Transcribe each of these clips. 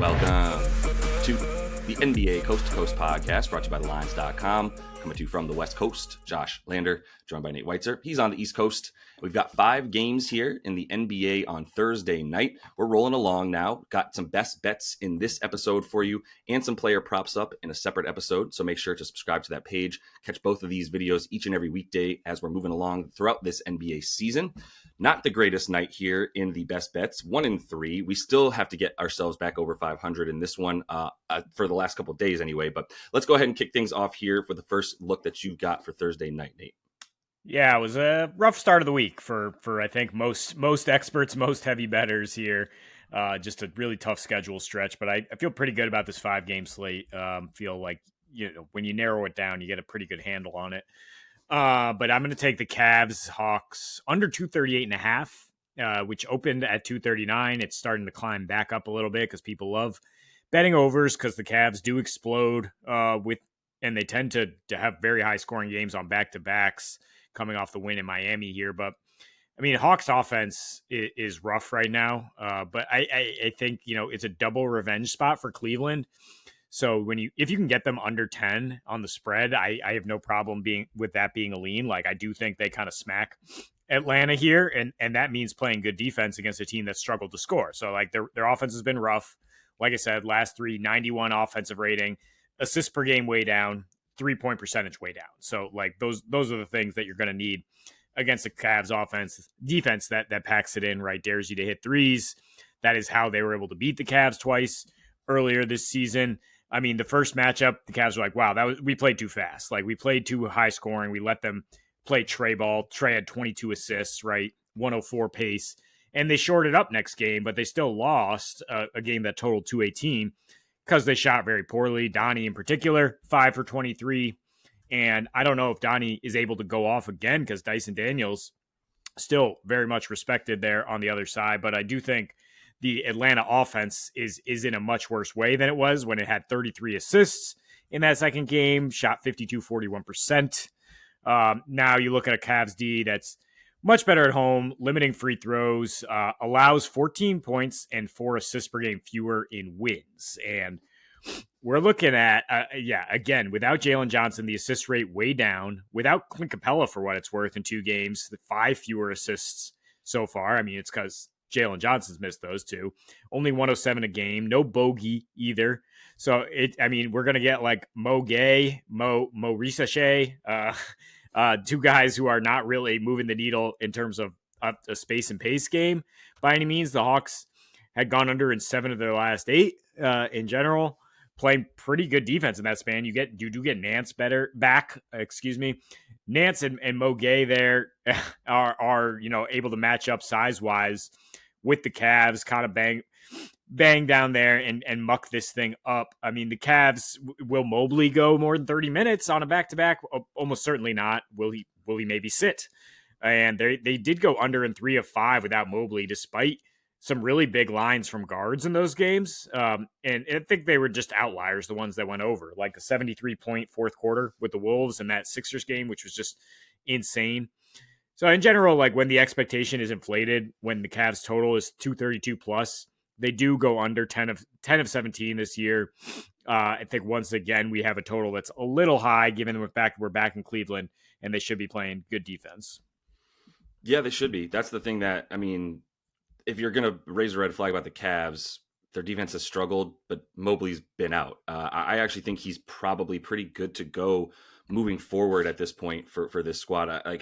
Welcome to the NBA Coast to Coast podcast brought to you by thelines.com. Coming to you from the West Coast, Josh Lander, joined by Nate Weitzer. He's on the East Coast. We've got 5 games here in the NBA on Thursday night. We're rolling along now. Got some best bets in this episode for you and some player props up in a separate episode. So make sure to subscribe to that page. Catch both of these videos each and every weekday as we're moving along throughout this NBA season. Not the greatest night here in the best bets, 1 in 3. We still have to get ourselves back over 500 in this one for the last couple of days anyway. But let's go ahead and kick things off here for the first look that you got for Thursday night, Nate. Yeah, it was a rough start of the week for I think most experts, most heavy bettors here. Just a really tough schedule stretch, but I feel pretty good about this 5-game slate. Feel like, when you narrow it down, you get a pretty good handle on it. But I'm going to take the Cavs Hawks under 238.5, which opened at 239. It's starting to climb back up a little bit because people love betting overs because the Cavs do explode and they tend to have very high scoring games on back-to-backs coming off the win in Miami here. But I mean, Hawks offense is rough right now. But I think, it's a double revenge spot for Cleveland. So if you can get them under 10 on the spread, I have no problem with that being a lean. Like, I do think they kind of smack Atlanta here, and that means playing good defense against a team that struggled to score. So like their offense has been rough. Like I said, last 3, 91 offensive rating, assists per game way down, 3-point percentage way down. So like those are the things that you're going to need against the Cavs defense that packs it in, right? Dares you to hit threes. That is how they were able to beat the Cavs twice earlier this season. I mean, the first matchup, the Cavs were like, wow, we played too fast. Like, we played too high scoring. We let them play Trey ball. Trey had 22 assists, right? 104 pace. And they shorted up next game, but they still lost a game that totaled 218 because they shot very poorly. Donnie in particular, 5 for 23. And I don't know if Donnie is able to go off again because Dyson Daniels still very much respected there on the other side. But I do think the Atlanta offense is in a much worse way than it was when it had 33 assists in that second game, shot 41%. Now you look at a Cavs D that's much better at home, limiting free throws, allows 14 points and 4 assists per game fewer in wins. And we're looking at, again, without Jalen Johnson, the assist rate way down. Without Clint Capella, for what it's worth, in 2 games, the 5 fewer assists so far. I mean, it's because Jalen Johnson's missed those 2. Only 107 a game. No bogey either. So, we're going to get like Mo Gay, Mo Risache, 2 guys who are not really moving the needle in terms of a space and pace game by any means. The Hawks had gone under in 7 of their last 8 in general, playing pretty good defense in that span. You do get Nance back. Nance and Mo Gay there are able to match up size wise with the Cavs, kind of bang down there and muck this thing up. I mean, the Cavs, will Mobley go more than 30 minutes on a back-to-back? Almost certainly not. Will he maybe sit? And they did go under in 3 of 5 without Mobley, despite some really big lines from guards in those games. And I think they were just outliers, the ones that went over, like a 73-point fourth quarter with the Wolves and that Sixers game, which was just insane. So in general, like when the expectation is inflated, when the Cavs total is 232 plus, they do go under 10 of 17 this year. I think once again, we have a total that's a little high given we're back in Cleveland and they should be playing good defense. Yeah, they should be. That's the thing that, I mean, if you're going to raise a red flag about the Cavs, their defense has struggled, but Mobley's been out. I actually think he's probably pretty good to go moving forward at this point for this squad. I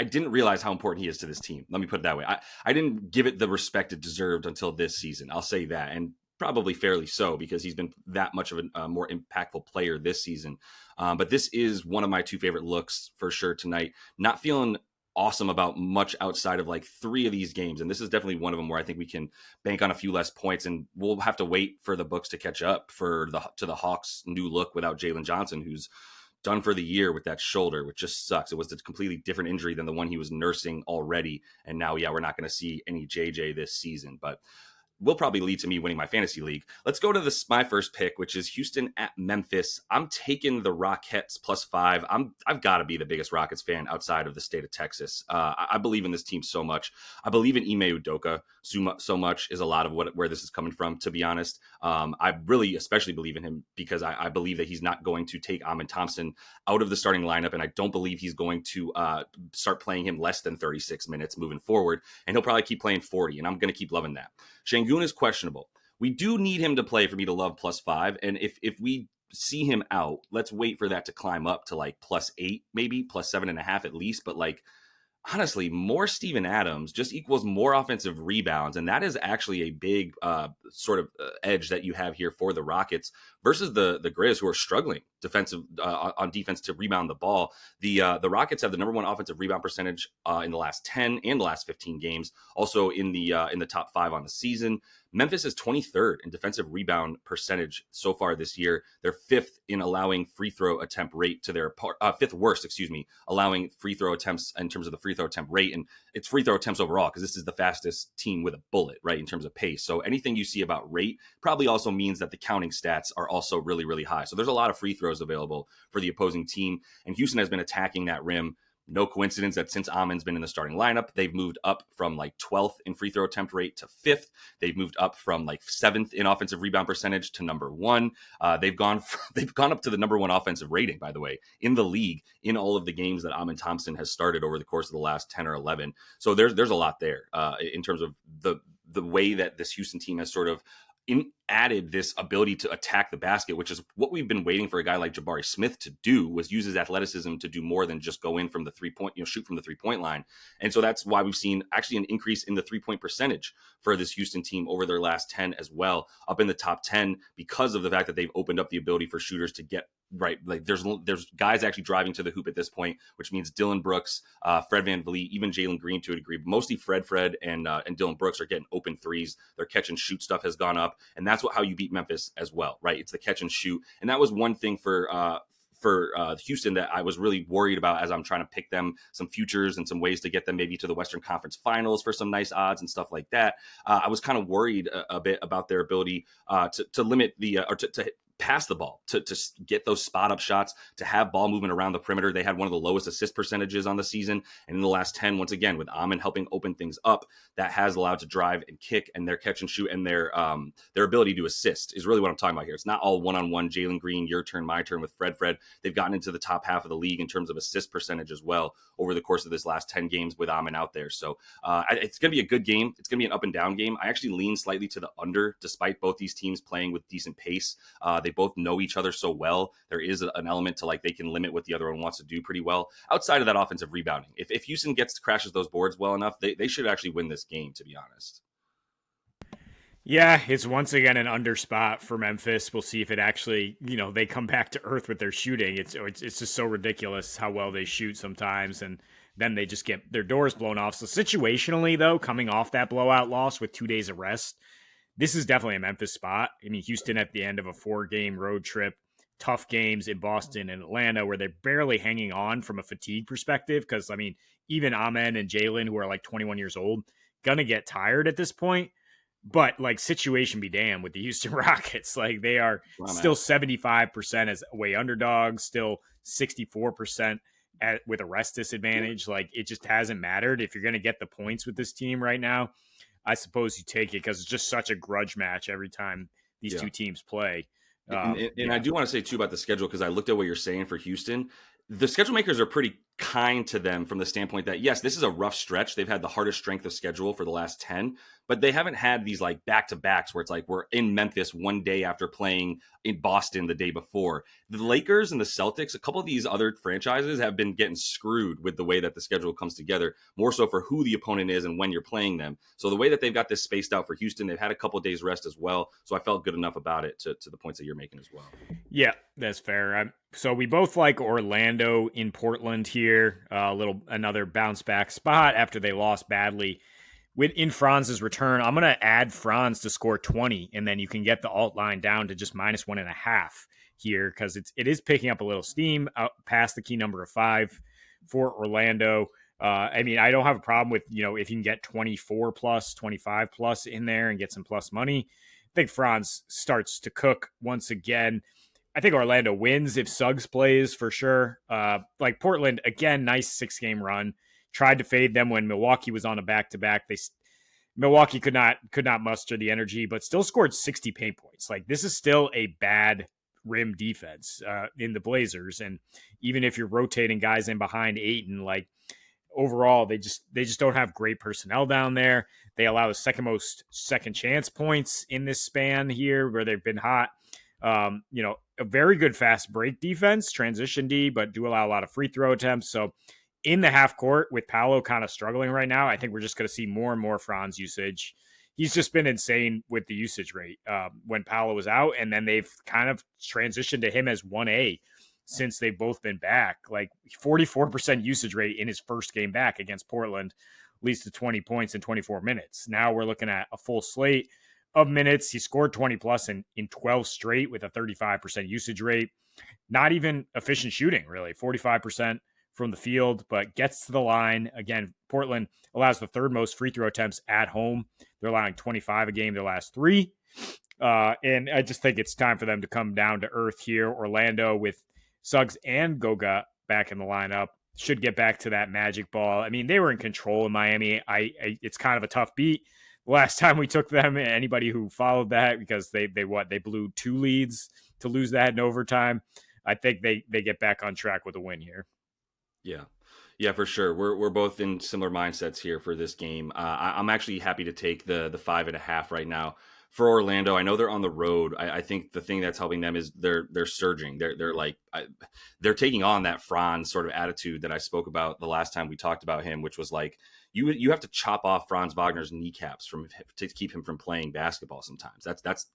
didn't realize how important he is to this team. Let me put it that way. I didn't give it the respect it deserved until this season. I'll say that, and probably fairly so because he's been that much of a more impactful player this season. But this is one of my 2 favorite looks for sure tonight. Not feeling awesome about much outside of like 3 of these games. And this is definitely one of them where I think we can bank on a few less points, and we'll have to wait for the books to catch up to the Hawks' new look without Jalen Johnson, who's done for the year with that shoulder, which just sucks. It was a completely different injury than the one he was nursing already. And now, we're not going to see any JJ this season, but will probably lead to me winning my fantasy league. Let's go to my first pick, which is Houston at Memphis. I'm taking the Rockets +5. I've got to be the biggest Rockets fan outside of the state of Texas. I believe in this team so much. I believe in Ime Udoka so much is a lot of where this is coming from, to be honest. I really especially believe in him because I believe that he's not going to take Amen Thompson out of the starting lineup, and I don't believe he's going to start playing him less than 36 minutes moving forward, and he'll probably keep playing 40, and I'm going to keep loving that. Şengün is questionable. We do need him to play for me to love +5, and if we see him out, let's wait for that to climb up to like +8, maybe +7.5 at least, but like honestly, more Steven Adams just equals more offensive rebounds. And that is actually a big edge that you have here for the Rockets versus the Grizz, who are struggling on defense to rebound the ball. The Rockets have the number one offensive rebound percentage in the last 10 and the last 15 games, also in the top 5 on the season. Memphis is 23rd in defensive rebound percentage so far this year. They're 5th in allowing free throw attempt rate to their 5th worst, allowing free throw attempts in terms of the free throw attempt rate. And it's free throw attempts overall, because this is the fastest team with a bullet, right, in terms of pace. So anything you see about rate probably also means that the counting stats are also really, really high. So there's a lot of free throws available for the opposing team. And Houston has been attacking that rim. No coincidence that since Amen's been in the starting lineup, they've moved up from like 12th in free throw attempt rate to 5th. They've moved up from like 7th in offensive rebound percentage to number 1. They've gone up to the number 1 offensive rating, by the way, in the league in all of the games that Amen Thompson has started over the course of the last 10 or 11. So there's a lot there in terms of the way that this Houston team has sort of added this ability to attack the basket, which is what we've been waiting for a guy like Jabari Smith to do, was use his athleticism to do more than just go in from the shoot from the 3-point line. And so that's why we've seen actually an increase in the 3-point percentage for this Houston team over their last 10 as well, up in the top 10, because of the fact that they've opened up the ability for shooters to get right. Like there's guys actually driving to the hoop at this point, which means Dylan Brooks, Fred VanVleet, even Jalen Green to a degree, but mostly Fred and Dylan Brooks are getting open threes. Their catch and shoot stuff has gone up, and that's how you beat Memphis as well, right? It's the catch and shoot, and that was one thing for Houston that I was really worried about as I'm trying to pick them some futures and some ways to get them maybe to the Western Conference Finals for some nice odds and stuff like that. I was kind of worried a bit about their ability to limit to pass the ball, to get those spot up shots, to have ball movement around the perimeter. They had one of the lowest assist percentages on the season. And in the last 10, once again, with Amen helping open things up, that has allowed to drive and kick, and their catch and shoot and their ability to assist is really what I'm talking about here. It's not all one-on-one, Jalen Green, your turn, my turn with Fred. They've gotten into the top half of the league in terms of assist percentage as well over the course of this last 10 games with Amen out there. So it's going to be a good game. It's going to be an up and down game. I actually lean slightly to the under, despite both these teams playing with decent pace. They both know each other so well. There is an element to like they can limit what the other one wants to do pretty well outside of that offensive rebounding. If Houston crashes those boards well enough, they should actually win this game, to be honest. Yeah, it's once again an under spot for Memphis. We'll see if it actually, they come back to earth with their shooting. It's just so ridiculous how well they shoot sometimes, and then they just get their doors blown off. So situationally, though, coming off that blowout loss with 2 days of rest, this is definitely a Memphis spot. I mean, Houston at the end of a 4-game road trip, tough games in Boston and Atlanta where they're barely hanging on from a fatigue perspective. Because, I mean, even Amen and Jalen, who are like 21 years old, gonna get tired at this point. But, like, situation be damned with the Houston Rockets. Like, they are still 75% as away underdogs, still 64% with a rest disadvantage. Like, it just hasn't mattered. If you're going to get the points with this team right now, I suppose you take it because it's just such a grudge match every time these two teams play. And I do want to say, too, about the schedule, because I looked at what you're saying for Houston. The schedule makers are pretty kind to them from the standpoint that, yes, this is a rough stretch. They've had the hardest strength of schedule for the last 10, but they haven't had these like back-to-backs where it's like we're in Memphis one day after playing in Boston the day before. The Lakers and the Celtics, a couple of these other franchises have been getting screwed with the way that the schedule comes together, more so for who the opponent is and when you're playing them. So the way that they've got this spaced out for Houston, they've had a couple of days rest as well. So I felt good enough about it to the points that you're making as well. Yeah, that's fair. So we both like Orlando in Portland here. Another bounce back spot after they lost badly in Franz's return. I'm going to add Franz to score 20, and then you can get the alt line down to just -1.5 here because it is picking up a little steam out past the key number of 5 for Orlando. I mean, I don't have a problem with, if you can get 24 plus, 25 plus in there and get some plus money. I think Franz starts to cook once again. I think Orlando wins if Suggs plays for sure. Like Portland, again, nice 6-game run. Tried to fade them when Milwaukee was on a back to back. Milwaukee could not muster the energy, but still scored 60 paint points. Like this is still a bad rim defense in the Blazers, and even if you're rotating guys in behind Ayton, like overall they just don't have great personnel down there. They allow the second most second chance points in this span here where they've been hot. A very good fast break defense, transition D, but do allow a lot of free throw attempts. So in the half court with Paolo kind of struggling right now, I think we're just going to see more and more Franz usage. He's just been insane with the usage rate when Paolo was out, and then they've kind of transitioned to him as 1A since they've both been back. Like 44% usage rate in his first game back against Portland, leads to 20 points in 24 minutes. Now we're looking at a full slate of minutes. He scored 20 plus in 12 straight with a 35% usage rate. Not even efficient shooting, really. 45% from the field, but gets to the line. Again, Portland allows the third most free throw attempts at home. They're allowing 25 a game their last 3. And I just think it's time for them to come down to earth here. Orlando with Suggs and Goga back in the lineup should get back to that magic ball. I mean, they were in control in Miami. It's kind of a tough beat. Last time we took them, anybody who followed that, because they blew 2 leads to lose that in overtime. I think they get back on track with a win here. Yeah, for sure. We're both in similar mindsets here for this game. I'm actually happy to take the 5.5 right now for Orlando. I know they're on the road. I think the thing that's helping them is they're surging. They're taking on that Franz sort of attitude that I spoke about the last time we talked about him, which was like you have to chop off Franz Wagner's kneecaps to keep him from playing basketball. Sometimes that's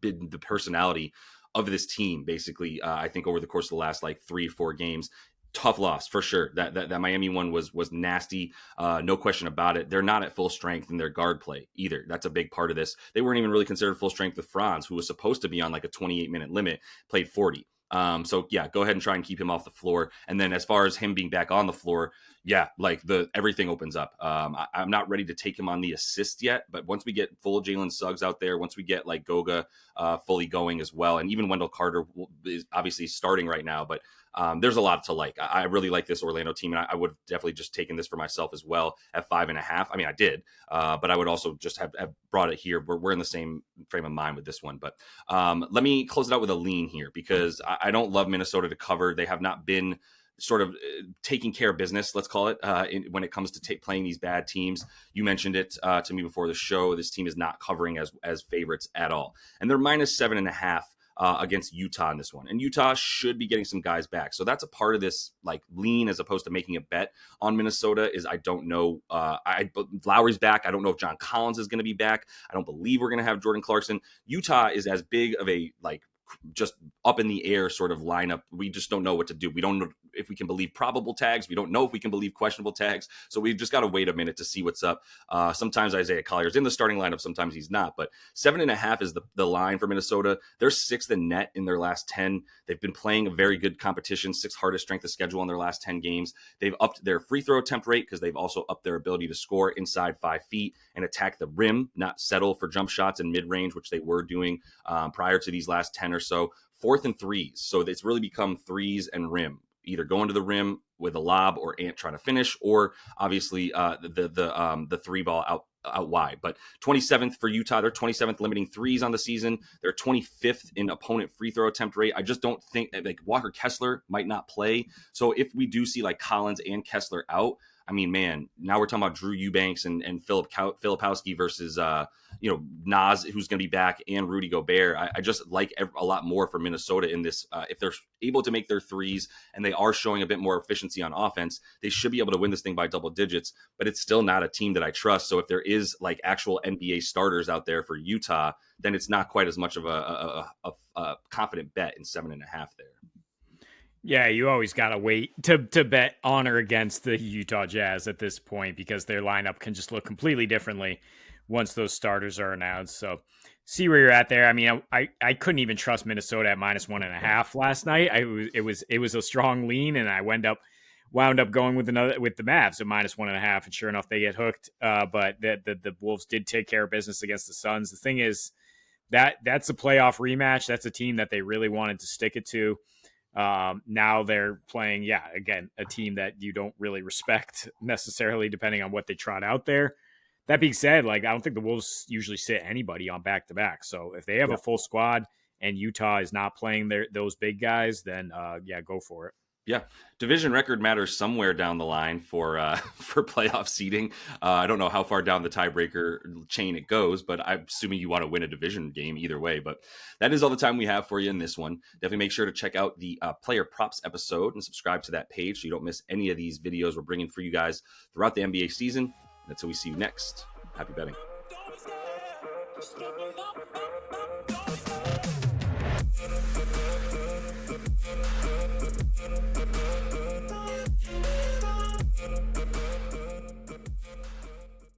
been the personality of this team. Basically, I think over the course of the last 3-4 games. Tough loss for sure. That Miami one was nasty, no question about it. They're not at full strength in their guard play either. That's a big part of this. They weren't even really considered full strength with Franz, who was supposed to be on a 28-minute limit, played 40. So yeah, go ahead and try and keep him off the floor. And then as far as him being back on the floor, yeah, everything opens up. I'm not ready to take him on the assist yet, but once we get full Jalen Suggs out there, once we get Goga fully going as well, and even Wendell Carter is obviously starting right now, but there's a lot to like. I really like this Orlando team, and I would have definitely just taken this for myself as well at 5.5. I mean, I did, but I would also just have brought it here. We're in the same frame of mind with this one, but let me close it out with a lean here because I don't love Minnesota to cover. They have not been sort of taking care of business, let's call it, when it comes to playing these bad teams. You mentioned it to me before the show. This team is not covering as favorites at all, and they're minus 7.5. Against Utah in this one. And Utah should be getting some guys back. So that's a part of this lean as opposed to making a bet on Minnesota is I don't know. Lowry's back. I don't know if John Collins is going to be back. I don't believe we're going to have Jordan Clarkson. Utah is as big of a just up in the air sort of lineup. We just don't know what to do. We don't know if we can believe probable tags. We don't know if we can believe questionable tags. So we've just got to wait a minute to see what's up. Sometimes Isaiah Collier's in the starting lineup. Sometimes he's not. But 7.5 is the line for Minnesota. They're 6th in net in their last 10. They've been playing a very good competition, 6th hardest strength of schedule in their last 10 games. They've upped their free throw attempt rate because they've also upped their ability to score inside 5 feet and attack the rim, not settle for jump shots in mid-range, which they were doing prior to these last 10 or so. 4th in threes. So it's really become threes and rim, either going to the rim with a lob or Ant trying to finish, or obviously the 3 ball out wide. But 27th for Utah. They're 27th limiting threes on the season. They're 25th in opponent free throw attempt rate. I just don't think Walker Kessler might not play. So if we do see Collins and Kessler out, I mean, man, now we're talking about Drew Eubanks and Filipowski versus, Nas, who's going to be back, and Rudy Gobert. I just like a lot more for Minnesota in this. If they're able to make their threes and they are showing a bit more efficiency on offense, they should be able to win this thing by double digits, but it's still not a team that I trust. So if there is actual NBA starters out there for Utah, then it's not quite as much of a confident bet in 7.5 there. Yeah, you always got to wait to bet on or against the Utah Jazz at this point because their lineup can just look completely differently once those starters are announced. So see where you're at there. I mean, I couldn't even trust Minnesota at minus 1.5 last night. It was a strong lean, and I wound up wound up going with the Mavs at -1.5, and sure enough, they get hooked. But the Wolves did take care of business against the Suns. The thing is that's a playoff rematch. That's a team that they really wanted to stick it to. Now they're playing, again, a team that you don't really respect necessarily, depending on what they trot out there. That being said, I don't think the Wolves usually sit anybody on back-to-back. So if they have a full squad and Utah is not playing those big guys, then go for it. Yeah, division record matters somewhere down the line for for playoff seeding. I don't know how far down the tiebreaker chain it goes, but I'm assuming you want to win a division game either way. But that is all the time we have for you in this one. Definitely make sure to check out the player props episode and subscribe to that page so you don't miss any of these videos we're bringing for you guys throughout the NBA season. And until we see you next, happy betting.